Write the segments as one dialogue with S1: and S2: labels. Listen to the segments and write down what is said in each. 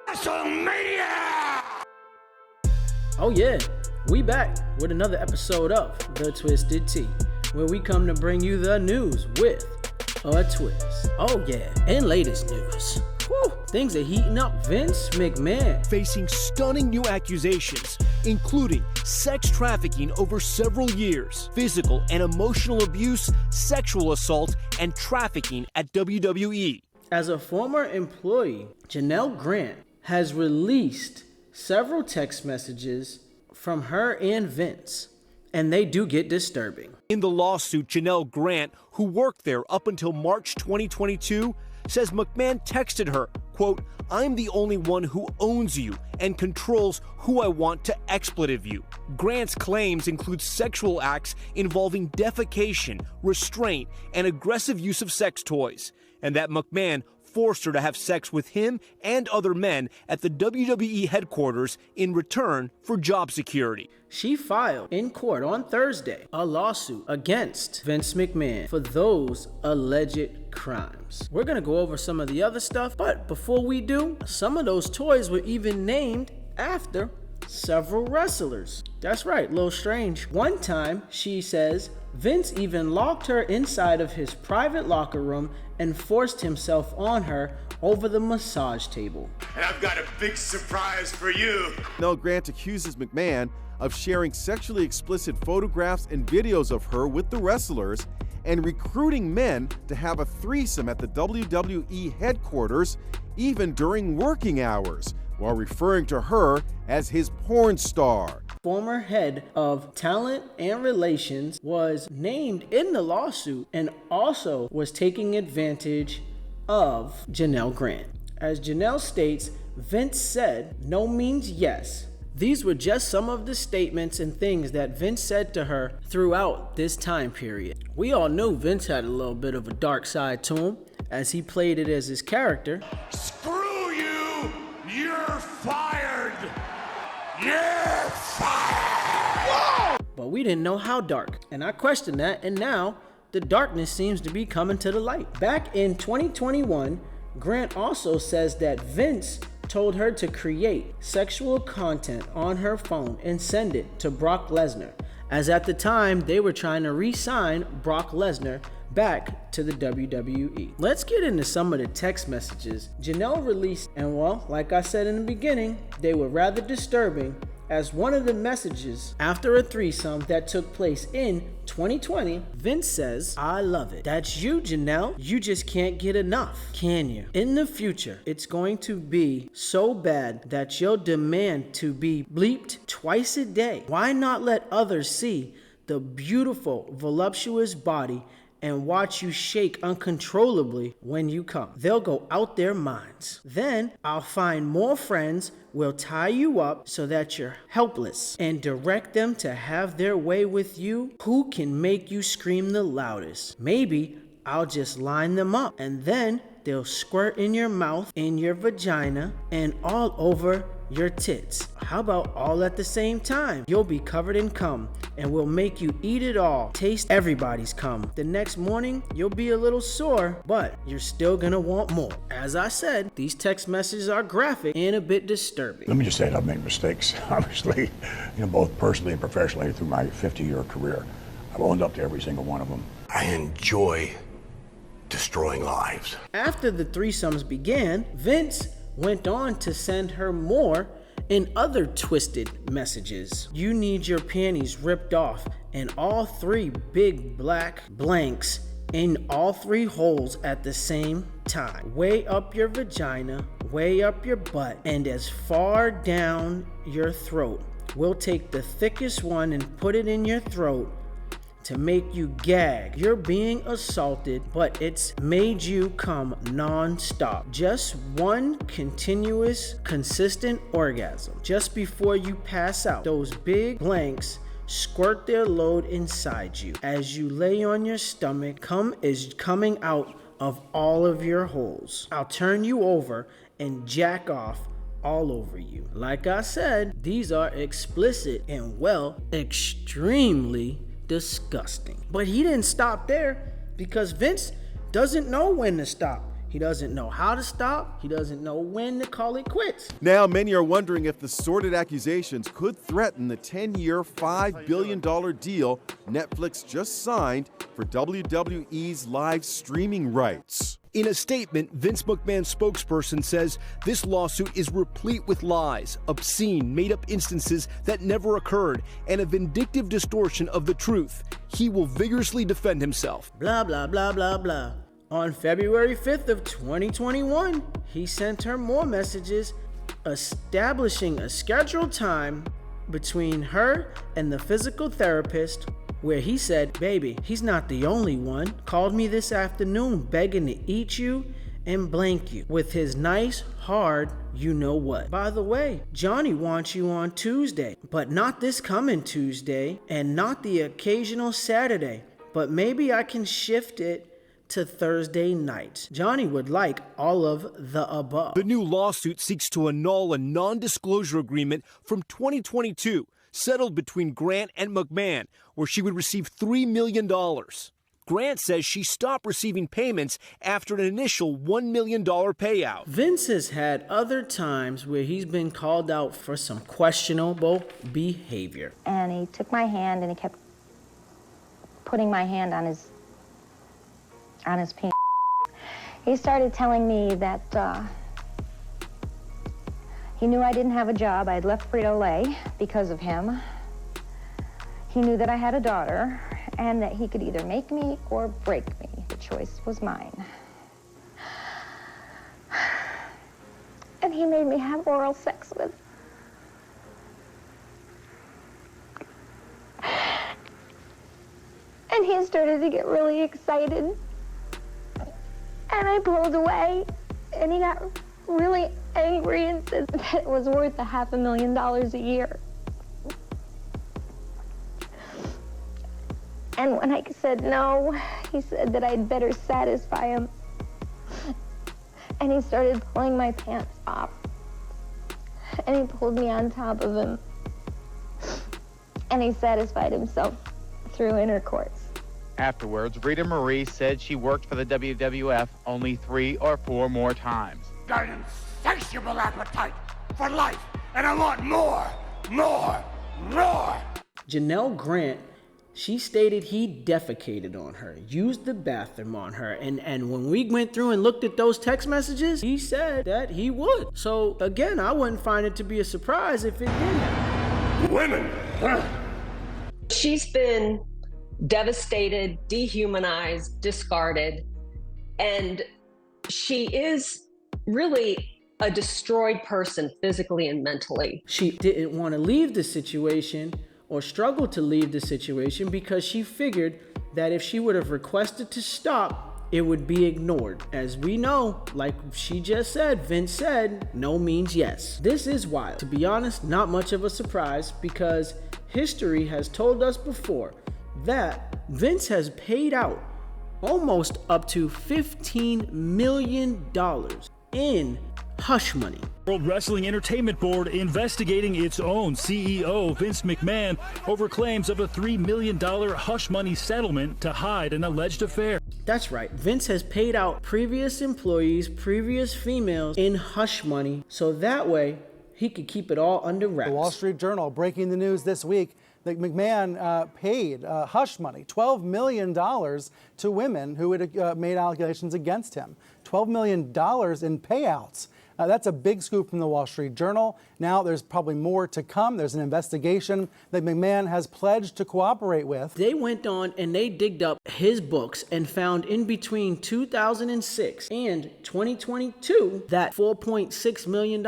S1: WrestleMania!
S2: Oh yeah, we back with another episode of The Twisted Tea, where we come to bring you the news with a twist. Oh yeah, and latest news. Whew, things are heating up. Vince McMahon
S3: facing stunning new accusations, including sex trafficking over several years, physical and emotional abuse, sexual assault, and trafficking at WWE.
S2: As a former employee, Janelle Grant has released several text messages from her and Vince, and they do get disturbing.
S3: In the lawsuit, Janelle Grant, who worked there up until March 2022, says McMahon texted her, quote, "I'm the only one who owns you and controls who I want to expletive you." Grant's claims include sexual acts involving defecation, restraint, and aggressive use of sex toys, and that McMahon forced her to have sex with him and other men at the WWE headquarters in return for job security.
S2: She filed in court on Thursday a lawsuit against Vince McMahon for those alleged crimes. We're gonna go over some of the other stuff, but before we do, some of those toys were even named after several wrestlers. That's right, a little strange. One time, she says, Vince even locked her inside of his private locker room and forced himself on her over the massage table.
S1: And I've got a big surprise for you.
S4: Janelle Grant accuses McMahon of sharing sexually explicit photographs and videos of her with the wrestlers and recruiting men to have a threesome at the WWE headquarters, even during working hours, while referring to her as his porn star.
S2: Former head of talent and relations was named in the lawsuit and also was taking advantage of Janelle Grant. As Janelle states, Vince said, "No means yes." These were just some of the statements and things that Vince said to her throughout this time period. We all knew Vince had a little bit of a dark side to him, as he played it as his character.
S1: Screw you! You're fired! You're fired! Whoa!
S2: But we didn't know how dark, and I questioned that, and now the darkness seems to be coming to the light. Back in 2021, Grant also says that Vince told her to create sexual content on her phone and send it to Brock Lesnar, as at the time they were trying to re-sign Brock Lesnar back to the WWE. Let's get into some of the text messages Janelle released, and well, like I said in the beginning, they were rather disturbing, as one of the messages after a threesome that took place in 2020, Vince says, "I love it. That's you, Janelle. You just can't get enough, can you? In the future, it's going to be so bad that you'll demand to be bleeped twice a day. Why not let others see the beautiful, voluptuous body and watch you shake uncontrollably when you come? They'll go out their minds. Then I'll find more friends, will tie you up so that you're helpless, and direct them to have their way with you. Who can make you scream the loudest? Maybe I'll just line them up, and then they'll squirt in your mouth, in your vagina, and all over your tits. How about all at the same time? You'll be covered in cum, and we'll make you eat it all. Taste everybody's cum. The next morning, you'll be a little sore, but you're still gonna want more." As I said, these text messages are graphic and a bit disturbing.
S5: Let me just say I've made mistakes, obviously, both personally and professionally through my 50-year career. I've owned up to every single one of them.
S1: I enjoy destroying lives.
S2: After the threesomes began, Vince went on to send her more in other twisted messages. "You need your panties ripped off and all three big black blanks in all three holes at the same time. Way up your vagina, way up your butt, and as far down your throat. We'll take the thickest one and put it in your throat to make you gag. You're being assaulted, but it's made you come non-stop. Just one continuous, consistent orgasm. Just before you pass out, those big blanks squirt their load inside you. As you lay on your stomach, cum is coming out of all of your holes. I'll turn you over and jack off all over you." Like I said, these are explicit and, well, extremely disgusting. But he didn't stop there, because Vince doesn't know when to stop. He doesn't know how to stop. He doesn't know when to call it quits.
S4: Now, many are wondering if the sordid accusations could threaten the 10-year, $5 billion deal Netflix just signed for WWE's live streaming rights.
S3: In a statement, Vince McMahon's spokesperson says this lawsuit is replete with lies, obscene, made-up instances that never occurred, and a vindictive distortion of the truth. He will vigorously defend himself.
S2: Blah, blah, blah, blah, blah. On February 5th of 2021, he sent her more messages establishing a scheduled time between her and the physical therapist where he said, "Baby, he's not the only one. Called me this afternoon begging to eat you and blank you with his nice, hard you-know-what. By the way, Johnny wants you on Tuesday, but not this coming Tuesday and not the occasional Saturday, but maybe I can shift it to Thursday night. Johnny would like all of the above."
S3: The new lawsuit seeks to annul a non-disclosure agreement from 2022 settled between Grant and McMahon, where she would receive $3 million. Grant says she stopped receiving payments after an initial $1 million payout.
S2: Vince has had other times where he's been called out for some questionable behavior.
S6: And he took my hand and he kept putting my hand on his penis. He started telling me that he knew I didn't have a job. I had left Frito-Lay because of him. He knew that I had a daughter and that he could either make me or break me. The choice was mine. And he made me have oral sex with. And he started to get really excited. And I pulled away, and he got really angry and said that it was worth $500,000 a year. And when I said no, he said that I'd better satisfy him. And he started pulling my pants off. And he pulled me on top of him. And he satisfied himself through intercourse.
S7: Afterwards, Rita Marie said she worked for the WWF only 3 or 4 more times.
S1: Got an insatiable appetite for life, and I want more, more, more.
S2: Janelle Grant, she stated he defecated on her, used the bathroom on her, and when we went through and looked at those text messages, he said that he would. So again, I wouldn't find it to be a surprise if it did happen.
S1: Women,
S8: She's been devastated, dehumanized, discarded, and she is really a destroyed person physically and mentally.
S2: She didn't want to leave the situation or struggled to leave the situation because she figured that if she would have requested to stop, it would be ignored. As we know, like she just said, Vince said, no means yes. This is wild. To be honest, not much of a surprise because history has told us before that Vince has paid out almost up to $15 million in hush money.
S9: World Wrestling Entertainment Board investigating its own CEO, Vince McMahon, over claims of a $3 million hush money settlement to hide an alleged affair.
S2: That's right. Vince has paid out previous employees, previous females in hush money, so that way he could keep it all under wraps.
S10: The Wall Street Journal breaking the news this week that McMahon paid hush money, $12 million to women who had made allegations against him. $12 million in payouts. That's a big scoop from the Wall Street Journal. Now there's probably more to come. There's an investigation that McMahon has pledged to cooperate with.
S2: They went on and they digged up his books and found in between 2006 and 2022 that $4.6 million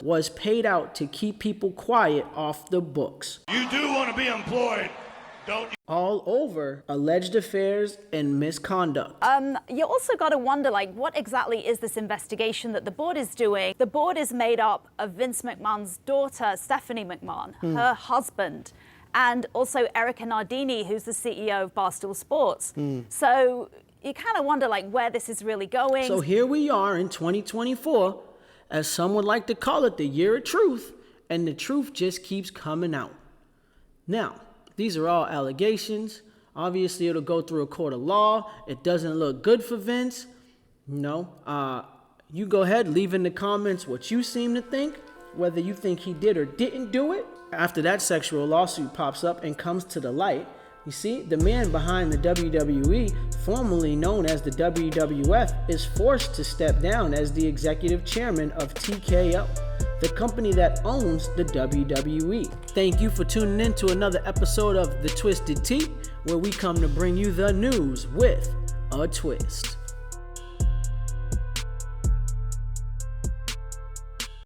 S2: was paid out to keep people quiet off the books.
S1: you do want to be employed, don't you?
S2: All over alleged affairs and misconduct.
S11: You also got to wonder, what exactly is this investigation that the board is doing? The board is made up of Vince McMahon's daughter, Stephanie McMahon, her husband, and also Erica Nardini, who's the CEO of Barstool Sports. So you kind of wonder, where this is really going.
S2: So here we are in 2024, as some would like to call it, the year of truth, and the truth just keeps coming out. Now, these are all allegations. Obviously, it'll go through a court of law. It doesn't look good for Vince. You go ahead, leave in the comments what you seem to think, whether you think he did or didn't do it. After that sexual lawsuit pops up and comes to the light, you see, the man behind the WWE, formerly known as the WWF, is forced to step down as the executive chairman of TKO, the company that owns the WWE. Thank you for tuning in to another episode of The Twisted Tea, where we come to bring you the news with a twist.